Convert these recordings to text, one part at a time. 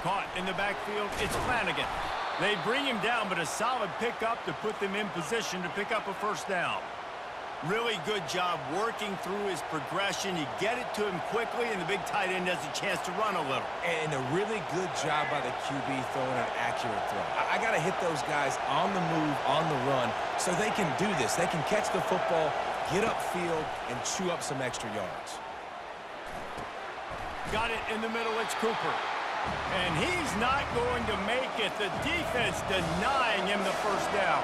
Caught in the backfield, it's Flanagan. They bring him down, but a solid pickup to put them in position to pick up a first down. Really good job working through his progression. You get it to him quickly, and the big tight end has a chance to run a little. And a really good job by the QB throwing an accurate throw. I got to hit those guys on the move, on the run, so they can do this. They can catch the football, get upfield, and chew up some extra yards. Got it in the middle, it's Cooper. And he's not going to make it. The defense denying him the first down.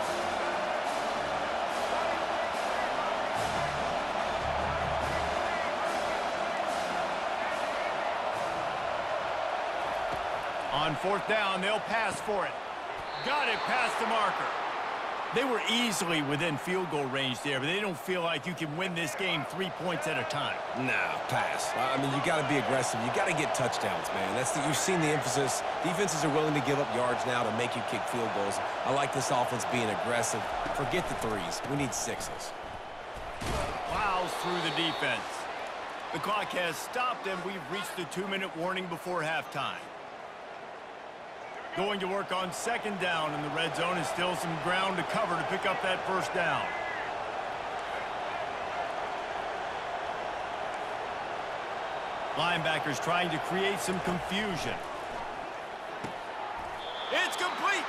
On fourth down, they'll pass for it. Got it past the marker. They were easily within field goal range there, but they don't feel like you can win this game 3 points at a time. No, pass. I mean, you got to be aggressive. You got to get touchdowns, man. You've seen the emphasis. Defenses are willing to give up yards now to make you kick field goals. I like this offense being aggressive. Forget the threes. We need sixes. Plows through the defense. The clock has stopped, and we've reached the 2-minute warning before halftime. Going to work on second down, and the red zone is still some ground to cover to pick up that first down. Linebackers trying to create some confusion. It's complete!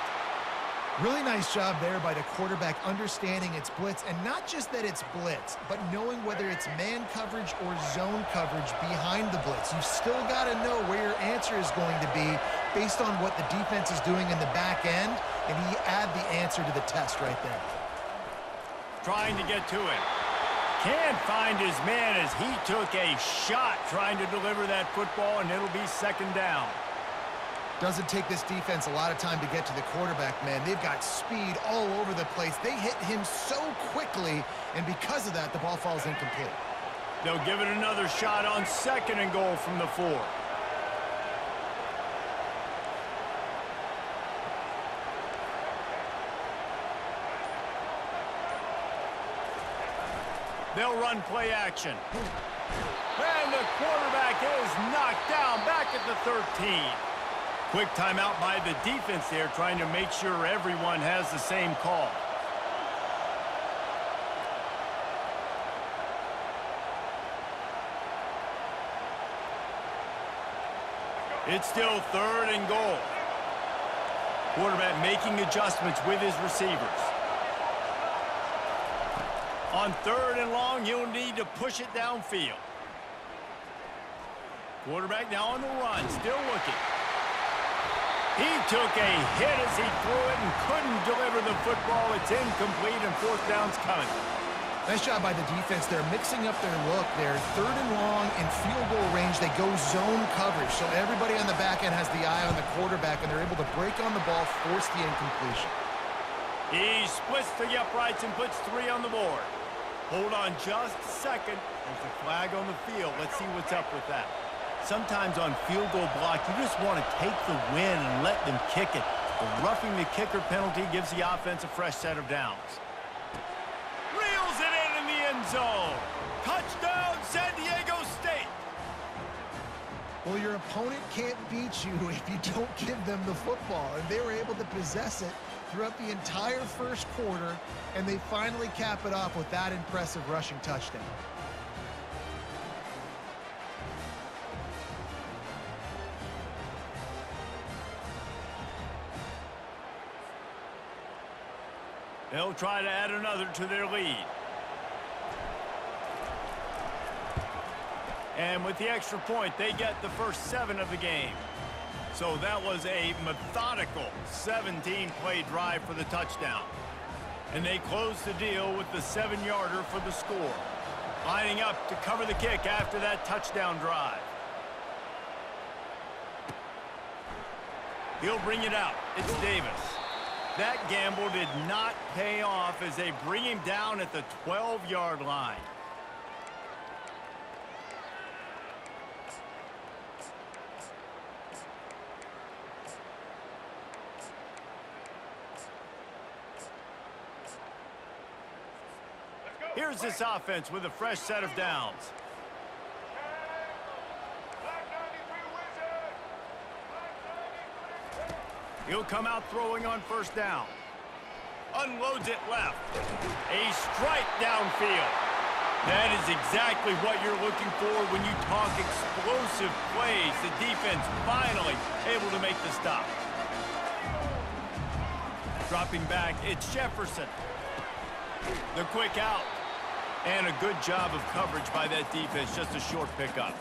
Really nice job there by the quarterback understanding it's blitz, and not just that it's blitz, but knowing whether it's man coverage or zone coverage behind the blitz. You've still got to know where your answer is going to be based on what the defense is doing in the back end, and he add the answer to the test right there. Trying to get to it. Can't find his man as he took a shot trying to deliver that football, and it'll be second down. Doesn't take this defense a lot of time to get to the quarterback, man. They've got speed all over the place. They hit him so quickly, and because of that, the ball falls incomplete. They'll give it another shot on second and goal from the 4. They'll run play action. And the quarterback is knocked down back at the 13. Quick timeout by the defense there, trying to make sure everyone has the same call. It's still third and goal. Quarterback making adjustments with his receivers. On third and long, he'll need to push it downfield. Quarterback now on the run, still looking. He took a hit as he threw it and couldn't deliver the football. It's incomplete, and fourth down's coming. Nice job by the defense. They're mixing up their look. They're third and long in field goal range. They go zone coverage, so everybody on the back end has the eye on the quarterback, and they're able to break on the ball, force the incompletion. He splits the uprights and puts 3 on the board. Hold on just a second. There's a flag on the field. Let's see what's up with that. Sometimes on field goal block, you just want to take the win and let them kick it. The roughing the kicker penalty gives the offense a fresh set of downs. Reels it in the end zone. Touchdown, San Diego State. Well, your opponent can't beat you if you don't give them the football, and they were able to possess it throughout the entire first quarter, and they finally cap it off with that impressive rushing touchdown. They'll try to add another to their lead. And with the extra point, they get the first 7 of the game. So that was a methodical 17-play drive for the touchdown. And they close the deal with the 7-yarder for the score. Lining up to cover the kick after that touchdown drive. He'll bring it out. It's Davis. That gamble did not pay off as they bring him down at the 12-yard line. Here's this offense with a fresh set of downs. He'll come out throwing on first down. Unloads it left. A strike downfield. That is exactly what you're looking for when you talk explosive plays. The defense finally able to make the stop. Dropping back, it's Jefferson. The quick out. And a good job of coverage by that defense, just a short pickup.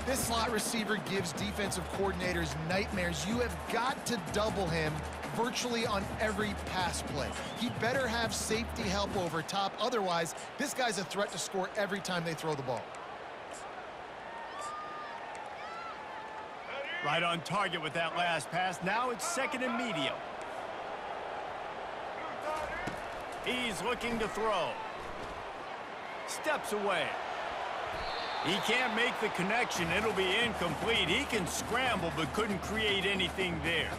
This slot receiver gives defensive coordinators nightmares. You have got to double him virtually on every pass play. He better have safety help over top. Otherwise, this guy's a threat to score every time they throw the ball. Right on target with that last pass. Now it's second and medium. He's looking to throw. Steps away. He can't make the connection. It'll be incomplete. He can scramble, but couldn't create anything there.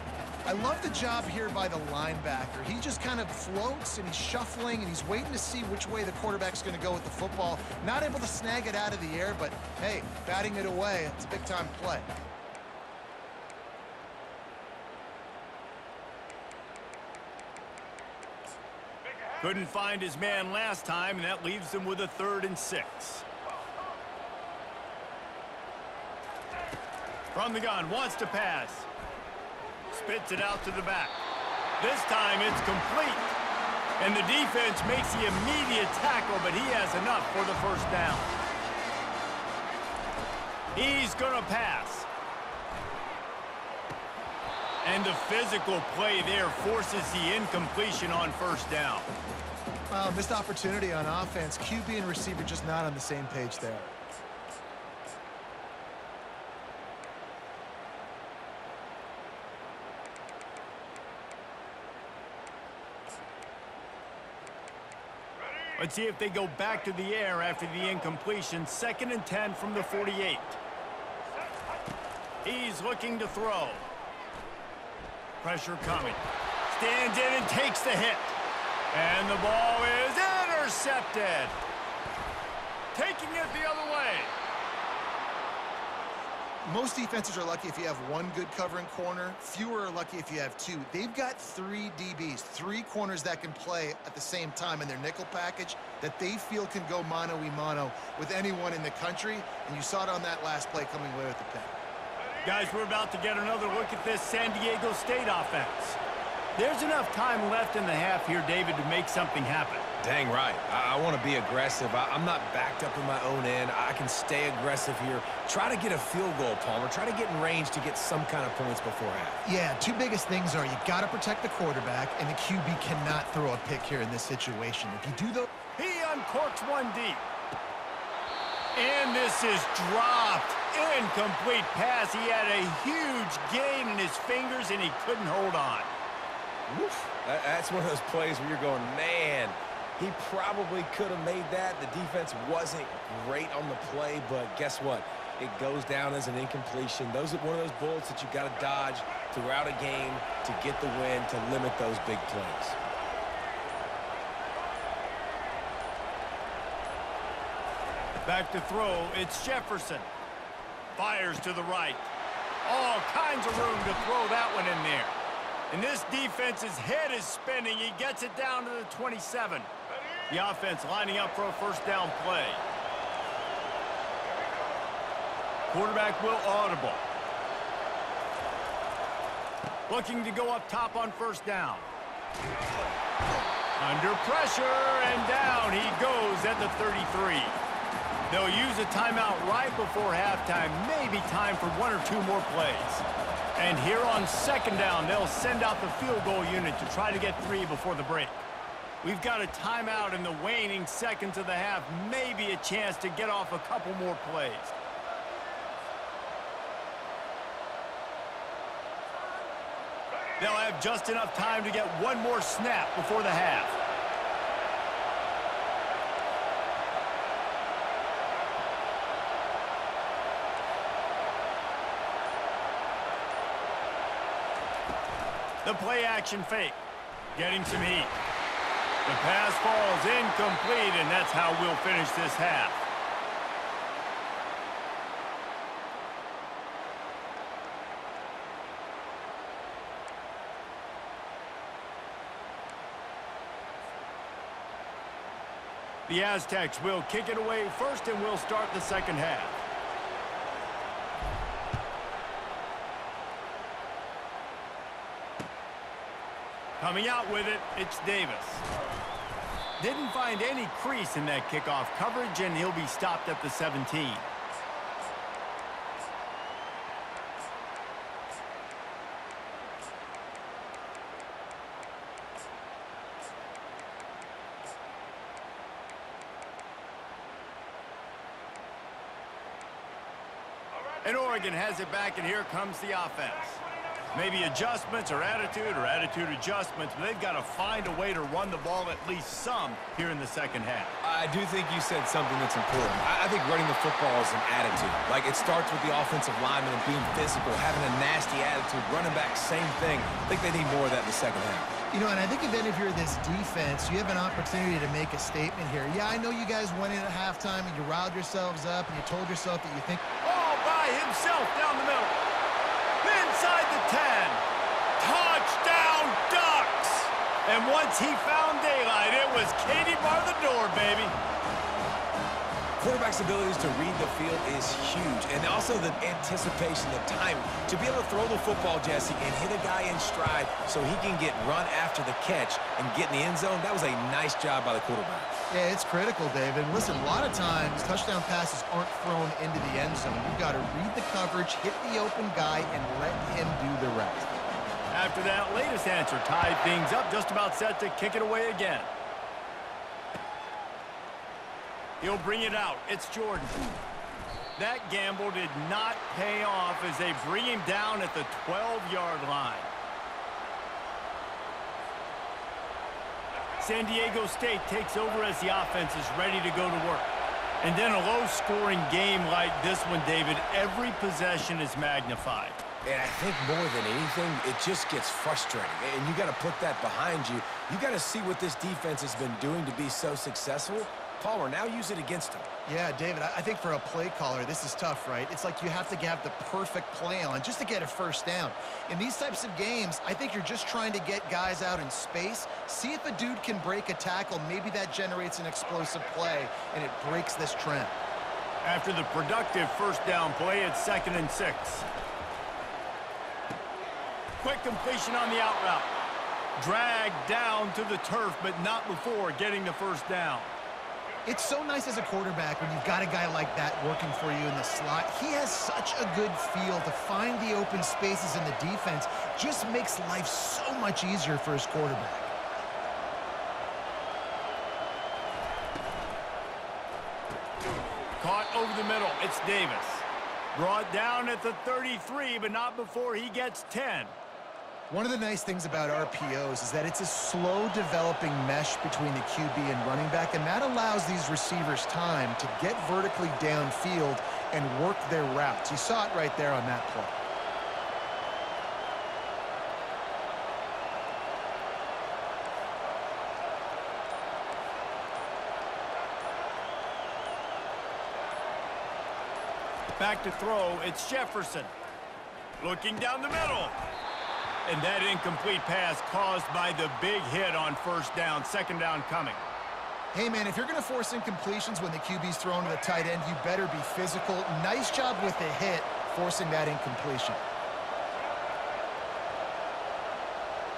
I love the job here by the linebacker. He just kind of floats, and he's shuffling, and he's waiting to see which way the quarterback's going to go with the football. Not able to snag it out of the air, but, hey, batting it away, it's a big-time play. Couldn't find his man last time, and that leaves him with a 3rd and 6. From the gun, wants to pass. Spits it out to the back. This time it's complete. And the defense makes the immediate tackle, but he has enough for the first down. He's going to pass. And the physical play there forces the incompletion on first down. Missed opportunity on offense. QB and receiver just not on the same page there. Let's see if they go back to the air after the incompletion. 2nd and 10 from the 48. He's looking to throw. Pressure coming. Stands in and takes the hit. And the ball is intercepted. Taking it the other way. Most defenses are lucky if you have one good covering corner. Fewer are lucky if you have two. They've got 3 DBs, 3 corners that can play at the same time in their nickel package that they feel can go mano-a-mano with anyone in the country. And you saw it on that last play coming away with the pick. Guys, we're about to get another look at this San Diego State offense. There's enough time left in the half here, David, to make something happen. Dang right. I want to be aggressive. I'm not backed up in my own end. I can stay aggressive here. Try to get a field goal, Palmer. Try to get in range to get some kind of points before half. Yeah, 2 biggest things are you got to protect the quarterback, and the QB cannot throw a pick here in this situation. If you do though, he uncorks one deep. And this is dropped. Incomplete pass. He had a huge gain in his fingers, and he couldn't hold on. Woof. That's one of those plays where you're going, man, he probably could have made that. The defense wasn't great on the play, but guess what? It goes down as an incompletion. Those are one of those bullets that you got to dodge throughout a game to get the win, to limit those big plays. Back to throw, it's Jefferson. Fires to the right. All kinds of room to throw that one in there. And this defense's head is spinning. He gets it down to the 27. The offense lining up for a first down play. Quarterback will audible. Looking to go up top on first down. Under pressure, and down he goes at the 33. They'll use a timeout right before halftime. Maybe time for 1 or 2 more plays. And here on second down, they'll send out the field goal unit to try to get 3 before the break. We've got a timeout in the waning seconds of the half. Maybe a chance to get off a couple more plays. They'll have just enough time to get 1 more snap before the half. The play action fake, getting some heat. The pass falls incomplete, and that's how we'll finish this half. The Aztecs will kick it away first, and we'll start the second half. Coming out with it, it's Davis. Didn't find any crease in that kickoff coverage, and he'll be stopped at the 17. And Oregon has it back, and here comes the offense. Maybe adjustments or attitude adjustments, but they've got to find a way to run the ball at least some here in the second half. I do think you said something that's important. I think running the football is an attitude. Like, it starts with the offensive lineman and being physical, having a nasty attitude. Running back, same thing. I think they need more of that in the second half. You know, and I think even if you're this defense, you have an opportunity to make a statement here. Yeah, I know you guys went in at halftime and you riled yourselves up and you told yourself that you think, all by himself down the middle. Inside the 10. Touchdown, Ducks! And once he found daylight, it was Katie bar the door, baby. Quarterback's abilities to read the field is huge, and also the anticipation, the timing. To be able to throw the football, Jesse, and hit a guy in stride so he can get run after the catch and get in the end zone, that was a nice job by the quarterback. yeah, it's critical, David. Listen, a lot of times touchdown passes aren't thrown into the end zone. You've got to read the coverage, hit the open guy, and let him do the rest. After that latest answer, tied things up, just about set to kick it away again. He'll bring it out. It's Jordan. That gamble did not pay off as they bring him down at the 12-yard line. San Diego State takes over as the offense is ready to go to work. And then a low-scoring game like this one, David, every possession is magnified. And I think more than anything, it just gets frustrating. And you got to put that behind you. You got to see what this defense has been doing to be so successful. Palmer, now use it against him. Yeah, David, I think for a play caller, this is tough, right? It's like you have to have the perfect play on just to get a first down. In these types of games, I think you're just trying to get guys out in space, see if a dude can break a tackle. Maybe that generates an explosive play, and it breaks this trend. After the productive first down play, it's 2nd and 6. Quick completion on the out route. Dragged down to the turf, but not before getting the first down. It's so nice as a quarterback when you've got a guy like that working for you in the slot. He has such a good feel to find the open spaces in the defense. Just makes life so much easier for his quarterback. Caught over the middle. It's Davis. Brought down at the 33, but not before he gets 10. One of the nice things about RPOs is that it's a slow developing mesh between the QB and running back, and that allows these receivers time to get vertically downfield and work their routes. You saw it right there on that play. Back to throw, it's Jefferson. Looking down the middle. And that incomplete pass caused by the big hit on first down. 2nd down coming. Hey, man, if you're going to force incompletions when the QB's thrown to the tight end, you better be physical. Nice job with the hit, forcing that incompletion.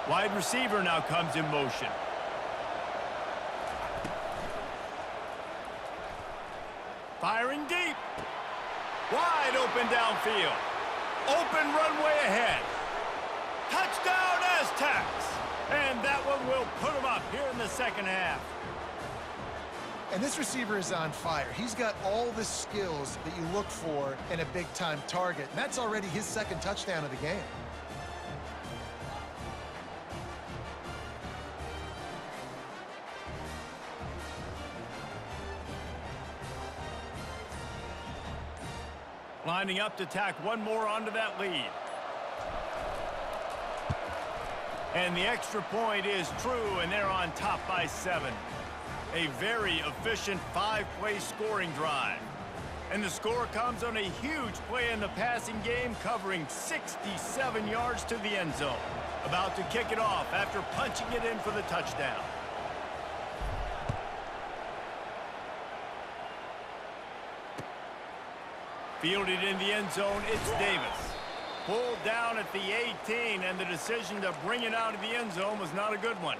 Wide receiver now comes in motion. Firing deep. Wide open downfield. Open runway ahead. Touchdown, Aztecs! And that one will put them up here in the second half. And this receiver is on fire. He's got all the skills that you look for in a big-time target. And that's already his 2nd touchdown of the game. Lining up to tack one more onto that lead. And the extra point is true, and they're on top by 7. A very efficient 5-play scoring drive. And the score comes on a huge play in the passing game, covering 67 yards to the end zone. About to kick it off after punching it in for the touchdown. Fielded in the end zone, it's Davis. Pulled down at the 18, and the decision to bring it out of the end zone was not a good one.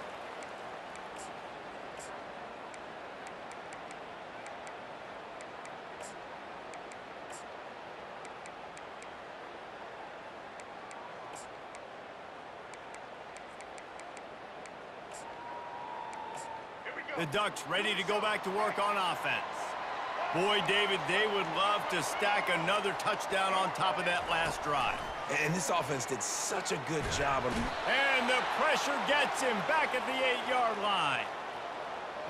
The Ducks ready to go back to work on offense. Boy, David, they would love to stack another touchdown on top of that last drive. And this offense did such a good job of... And the pressure gets him back at the 8-yard line.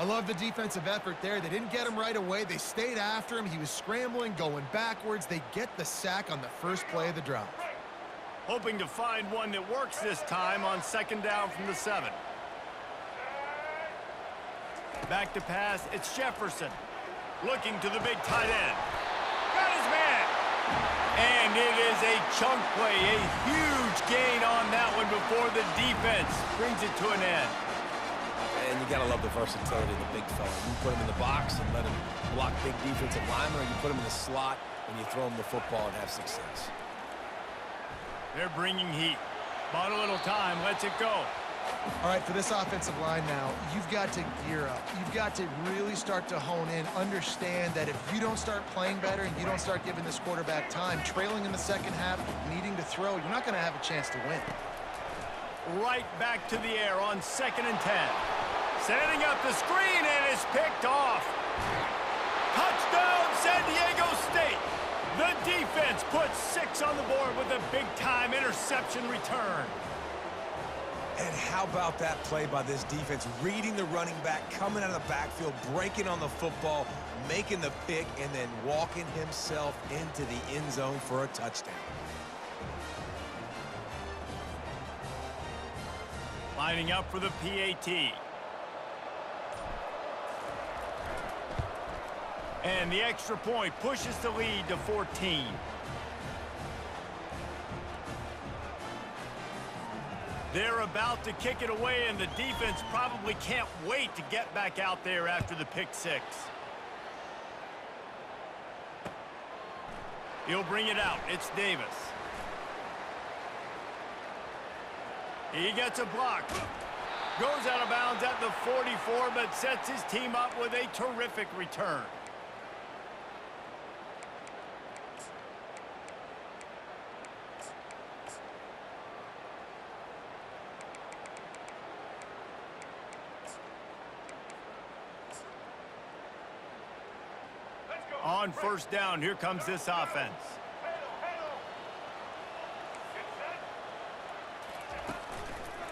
I love the defensive effort there. They didn't get him right away. They stayed after him. He was scrambling, going backwards. They get the sack on the first play of the drive. Hoping to find one that works this time on second down from the 7. Back to pass, it's Jefferson. Looking to the big tight end. Got his man. And it is a chunk play, a huge gain on that one before the defense brings it to an end. And you got to love the versatility of the big fella. You put him in the box and let him block big defensive linemen, or you put him in the slot and you throw him the football and have success. They're bringing heat. Bought a little time, lets it go. All right, for this offensive line now, you've got to gear up. You've got to really start to hone in, understand that if you don't start playing better and you don't start giving this quarterback time, trailing in the second half, needing to throw, you're not going to have a chance to win. Right back to the air on 2nd and 10. Setting up the screen, and it's picked off. Touchdown, San Diego State. The defense puts 6 on the board with a big-time interception return. And how about that play by this defense? Reading the running back, coming out of the backfield, breaking on the football, making the pick, and then walking himself into the end zone for a touchdown. Lining up for the PAT. And the extra point pushes the lead to 14. They're about to kick it away, and the defense probably can't wait to get back out there after the pick 6. He'll bring it out. It's Davis. He gets a block. Goes out of bounds at the 44, but sets his team up with a terrific return. On first down, here comes this offense.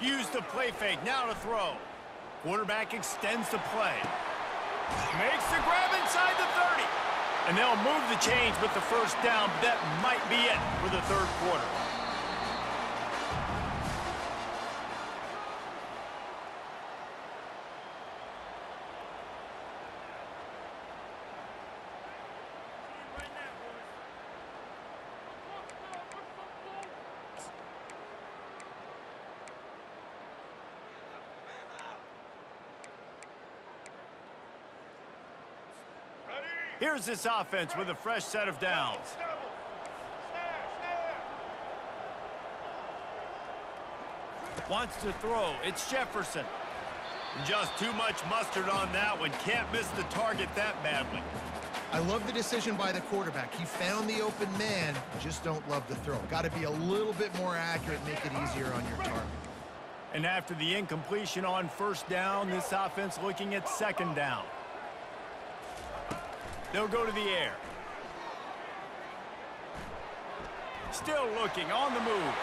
Use the play fake, now to throw. Quarterback extends the play. Makes the grab inside the 30. And they'll move the chains with the first down, but that might be it for the third quarter. Here's this offense with a fresh set of downs. Wants to throw. It's Jefferson. Just too much mustard on that one. Can't miss the target that badly. I love the decision by the quarterback. He found the open man, just don't love the throw. Got to be a little bit more accurate, make it easier on your target. And after the incompletion on first down, this offense looking at second down. They'll go to the air. Still looking, on the move.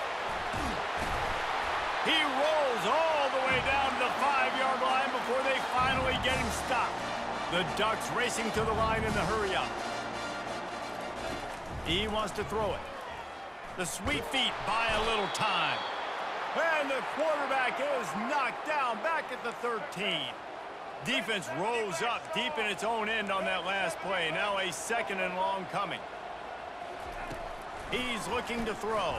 He rolls all the way down to the 5-yard line before they finally get him stopped. The Ducks racing to the line in the hurry-up. He wants to throw it. The sweet feet buy a little time. And the quarterback is knocked down back at the 13. Defense rose up deep in its own end on that last play. Now a second and long coming. He's looking to throw.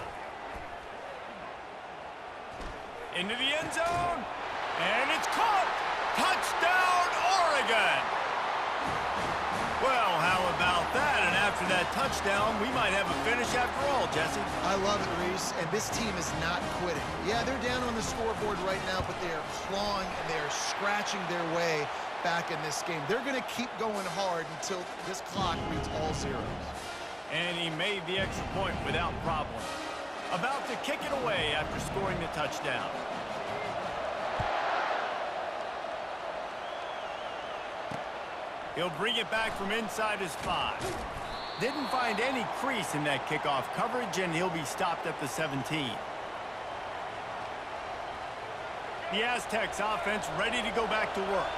Into the end zone. And it's caught. Touchdown, Oregon. Well, how about that? And after that touchdown, we might have a finish after all, Jesse. I love it, Reese, and this team is not quitting. Yeah, they're down on the scoreboard right now, but they are clawing and they are scratching their way back in this game. They're going to keep going hard until this clock reads all zeros. And he made the extra point without problem. About to kick it away after scoring the touchdown. He'll bring it back from inside his 5. Didn't find any crease in that kickoff coverage, and he'll be stopped at the 17. The Aztecs offense ready to go back to work.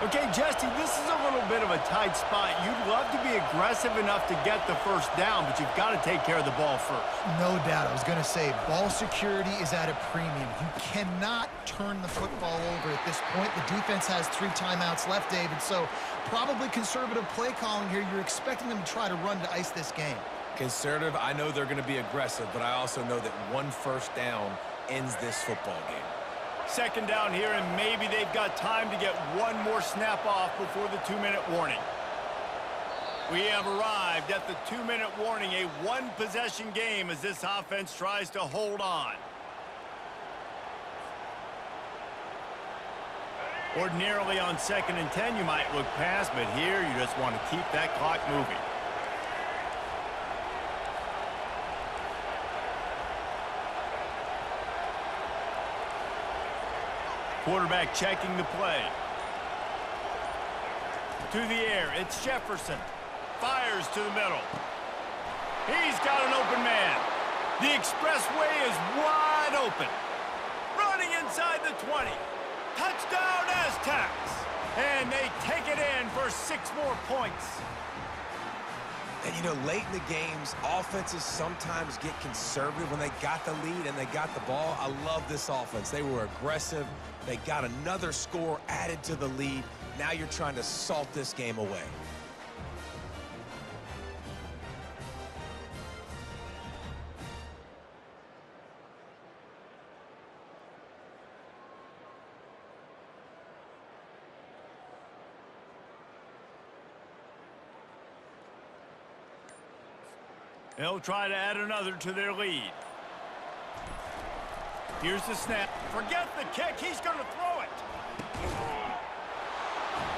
Okay, Jesse, this is a little bit of a tight spot. You'd love to be aggressive enough to get the first down, but you've got to take care of the ball first. No doubt. I was going to say, ball security is at a premium. You cannot turn the football over at this point. The defense has 3 timeouts left, David, so probably conservative play calling here. You're expecting them to try to run to ice this game. Conservative, I know they're going to be aggressive, but I also know that one first down ends this football game. Second down here, and maybe they've got time to get one more snap off before the 2-minute warning. We have arrived at the 2-minute warning, a one-possession game as this offense tries to hold on. Ordinarily on 2nd and 10, you might look past, but here you just want to keep that clock moving. Quarterback checking the play. To the air, it's Jefferson. Fires to the middle. He's got an open man. The expressway is wide open. Running inside the 20. Touchdown Aztecs. And they take it in for 6 more points. And, you know, late in the games, offenses sometimes get conservative when they got the lead and they got the ball. I love this offense. They were aggressive. They got another score added to the lead. Now you're trying to salt this game away. They'll try to add another to their lead. Here's the snap. Forget the kick. He's going to throw it.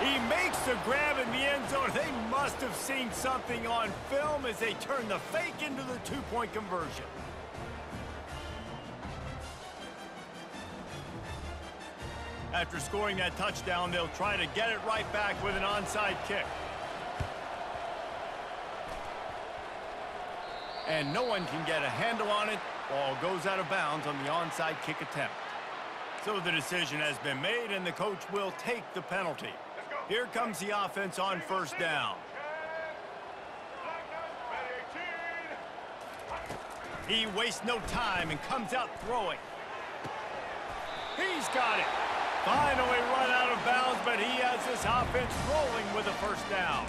He makes the grab in the end zone. They must have seen something on film as they turn the fake into the 2-point conversion. After scoring that touchdown, they'll try to get it right back with an onside kick. And no one can get a handle on it. Ball goes out of bounds on the onside kick attempt. So the decision has been made, and the coach will take the penalty. Here comes the offense on first down. He wastes no time and comes out throwing. He's got it. Finally run out of bounds, but he has this offense rolling with a first down.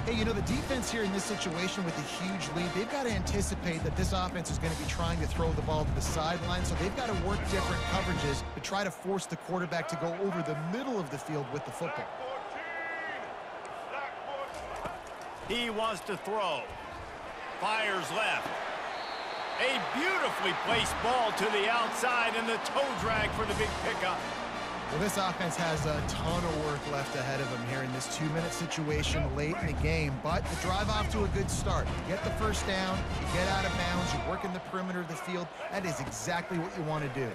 Hey, you know, the defense here in this situation with a huge lead, they've got to anticipate that this offense is going to be trying to throw the ball to the sideline, so they've got to work different coverages to try to force the quarterback to go over the middle of the field with the football. He wants to throw. Fires left. A beautifully placed ball to the outside, and the toe drag for the big pickup. Well, this offense has a ton of work left ahead of them here in this 2-minute situation late in the game, but the drive off to a good start. You get the first down, you get out of bounds, you work in the perimeter of the field. That is exactly what you want to do.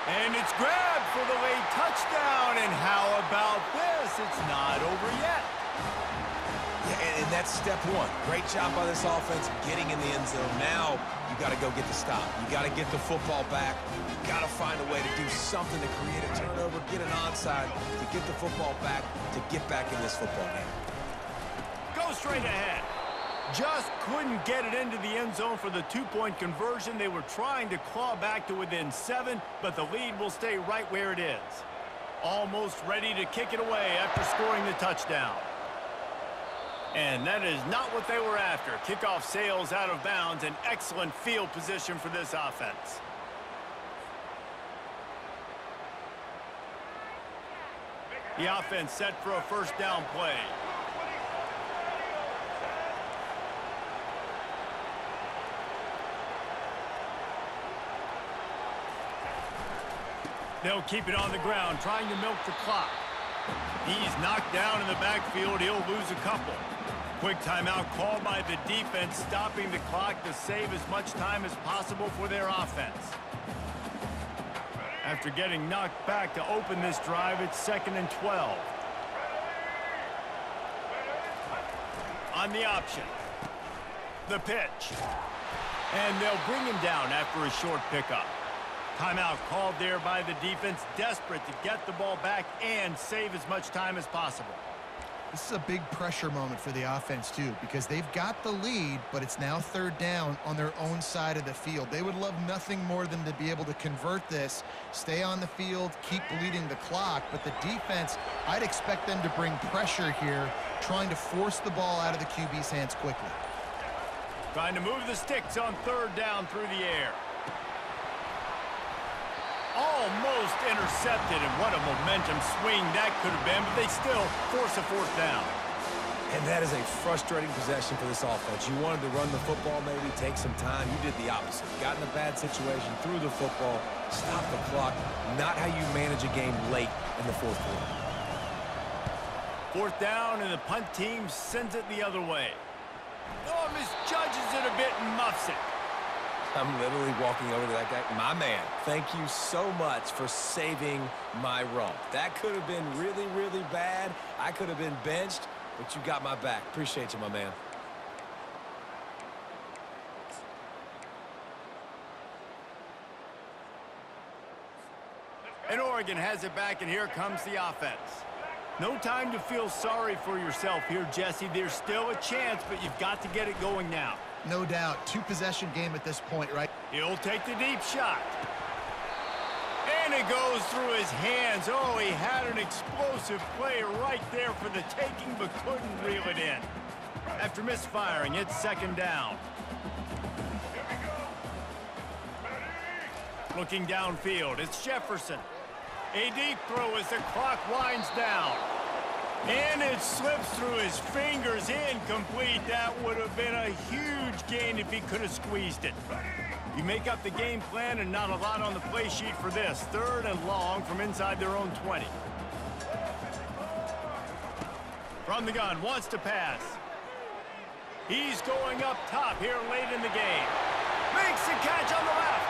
And it's grabbed for the late touchdown, and how about this? It's not over yet. Yeah, and that's step one. Great job by this offense getting in the end zone. Now you got to go get the stop. You got to get the football back. You got to find a way to do something to create a turnover, get an onside, to get the football back, to get back in this football game. Go straight ahead. Just couldn't get it into the end zone for the 2-point conversion. They were trying to claw back to within 7, but the lead will stay right where it is. Almost ready to kick it away after scoring the touchdown. And that is not what they were after. Kickoff sails out of bounds. An excellent field position for this offense. The offense set for a first down play. They'll keep it on the ground, trying to milk the clock. He's knocked down in the backfield. He'll lose a couple. Quick timeout called by the defense, stopping the clock to save as much time as possible for their offense. After getting knocked back to open this drive, it's 2nd and 12. On the option. The pitch. And they'll bring him down after a short pickup. Timeout called there by the defense, desperate to get the ball back and save as much time as possible. This is a big pressure moment for the offense, too, because they've got the lead, but it's now 3rd down on their own side of the field. They would love nothing more than to be able to convert this, stay on the field, keep bleeding the clock, but the defense, I'd expect them to bring pressure here, trying to force the ball out of the QB's hands quickly. Trying to move the sticks on 3rd down through the air. Almost intercepted, and what a momentum swing that could have been, but they still force a 4th down. And that is a frustrating possession for this offense. You wanted to run the football, maybe take some time. You did the opposite. Got in a bad situation, threw the football, stopped the clock. Not how you manage a game late in the 4th quarter. 4th down, and the punt team sends it the other way. Oh, misjudges it a bit and muffs it. I'm literally walking over to that guy. My man, thank you so much for saving my rump. That could have been really, really bad. I could have been benched, but you got my back. Appreciate you, my man. And Oregon has it back, and here comes the offense. No time to feel sorry for yourself here, Jesse. There's still a chance, but you've got to get it going now. No doubt. 2-possession game at this point, right? He'll take the deep shot. And it goes through his hands. Oh, he had an explosive play right there for the taking, but couldn't reel it in. After misfiring, it's 2nd down. Looking downfield, it's Jefferson. A deep throw as the clock winds down. And it slips through his fingers, incomplete. That would have been a huge gain if he could have squeezed it. You make up the game plan and not a lot on the play sheet for this. 3rd and long from inside their own 20. From the gun, wants to pass. He's going up top here late in the game. Makes the catch on the left.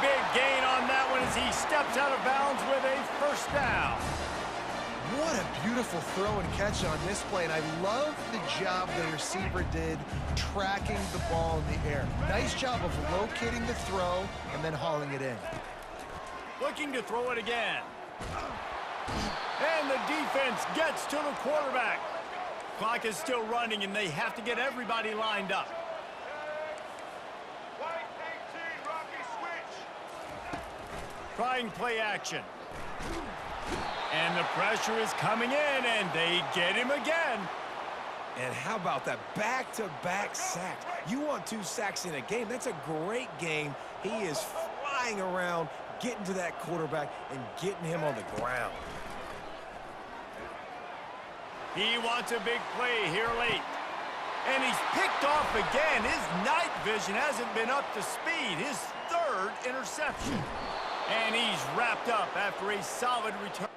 Big gain on that one as he steps out of bounds with a 1st down. What a beautiful throw and catch on this play, and I love the job the receiver did tracking the ball in the air. Nice job of locating the throw and then hauling it in. Looking to throw it again. And the defense gets to the quarterback. Clock is still running, and they have to get everybody lined up. Trying play action. And the pressure is coming in, and they get him again. And how about that back-to-back sacks? You want 2 sacks in a game. That's a great game. He is flying around, getting to that quarterback and getting him on the ground. He wants a big play here late. And he's picked off again. His night vision hasn't been up to speed. His 3rd interception. And he's wrapped up after a solid return.